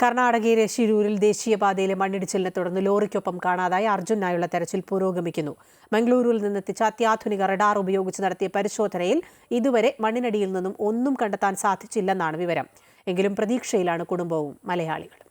കർണാടകയിലെ ശിരൂരിൽ ദേശീയപാതയിലെ മണ്ണിടിച്ചിലിനെ തുടർന്ന് ലോറിക്കൊപ്പം കാണാതായ അർജുനായുള്ള തെരച്ചിൽ പുരോഗമിക്കുന്നു. മംഗളൂരുവിൽ നിന്നെത്തിച്ച അത്യാധുനിക റഡാർ ഉപയോഗിച്ച് നടത്തിയ പരിശോധനയിൽ ഇതുവരെ മണ്ണിനടിയിൽ നിന്നും ഒന്നും കണ്ടെത്താൻ സാധിച്ചില്ലെന്നാണ് വിവരം. എങ്കിലും പ്രതീക്ഷയിലാണ് കുടുംബവും മലയാളികളും.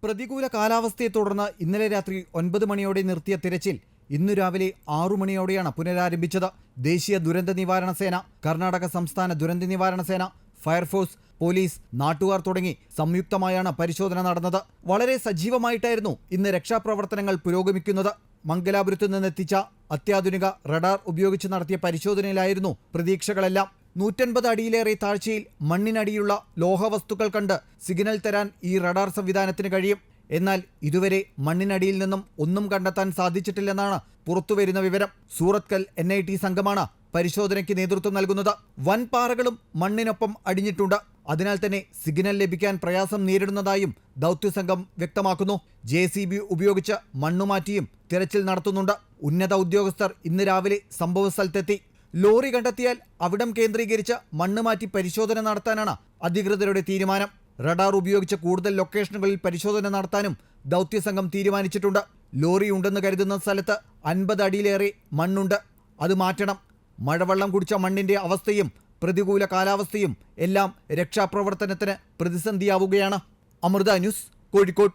പ്രതികൂല കാലാവസ്ഥയെ തുടർന്ന് ഇന്നലെ രാത്രി 9 മണിയോടെ നിർത്തിയ തിരച്ചിൽ ഇന്നു രാവിലെ 6 മണിയോടെയാണ് പുനരാരംഭിച്ചത്. ദേശീയ ദുരന്ത നിവാരണ സേന, കർണാടക സംസ്ഥാന ദുരന്ത നിവാരണ സേന, ഫയർഫോഴ്സ്, പോലീസ്, നാട്ടുകാർ തുടങ്ങി സംയുക്തമായാണ് പരിശോധന നടന്നത്. വളരെ സജീവമായിട്ടായിരുന്നു ഇന്ന് രക്ഷാപ്രവർത്തനങ്ങൾ പുരോഗമിക്കുന്നത്. മംഗലാപുരത്ത് നിന്നെത്തിച്ച അത്യാധുനിക റഡാർ ഉപയോഗിച്ച് നടത്തിയ പരിശോധനയിലായിരുന്നു പ്രതീക്ഷകളെല്ലാം. 150 അടിയിലേറെ താഴ്ചയിൽ മണ്ണിനടിയുള്ള ലോഹവസ്തുക്കൾ കണ്ട് സിഗ്നൽ തരാൻ ഈ റഡാർ സംവിധാനത്തിന് കഴിയും. എന്നാൽ ഇതുവരെ മണ്ണിനടിയിൽ നിന്നും ഒന്നും കണ്ടെത്താൻ സാധിച്ചിട്ടില്ലെന്നാണ് പുറത്തുവരുന്ന വിവരം. സൂറത്കൽ NIT സംഘമാണ് പരിശോധനയ്ക്ക് നേതൃത്വം നൽകുന്നത്. വൻപാറകളും മണ്ണിനൊപ്പം അടിഞ്ഞിട്ടുണ്ട്. അതിനാൽ തന്നെ സിഗ്നൽ ലഭിക്കാൻ പ്രയാസം നേരിടുന്നതായും ദൗത്യസംഘം വ്യക്തമാക്കുന്നു. JCB ഉപയോഗിച്ച് മണ്ണുമാറ്റിയും തിരച്ചിൽ നടത്തുന്നുണ്ട്. ഉന്നത ഉദ്യോഗസ്ഥർ ഇന്ന് രാവിലെ സംഭവസ്ഥലത്തെത്തി. ലോറി കണ്ടെത്തിയാൽ അവിടം കേന്ദ്രീകരിച്ച് മണ്ണുമാറ്റി പരിശോധന നടത്താനാണ് അധികൃതരുടെ തീരുമാനം. റഡാർ ഉപയോഗിച്ച് കൂടുതൽ ലൊക്കേഷനുകളിൽ പരിശോധന നടത്താനും ദൗത്യസംഘം തീരുമാനിച്ചിട്ടുണ്ട്. ലോറി ഉണ്ടെന്ന് കരുതുന്ന സ്ഥലത്ത് 50 അടിയിലേറെ മണ്ണുണ്ട്. അത് മാറ്റണം. മഴവെള്ളം കുടിച്ച മണ്ണിന്റെ അവസ്ഥയും പ്രതികൂല കാലാവസ്ഥയും എല്ലാം രക്ഷാപ്രവർത്തനത്തിന് പ്രതിസന്ധിയാവുകയാണ്. അമൃത ന്യൂസ്, കോഴിക്കോട്.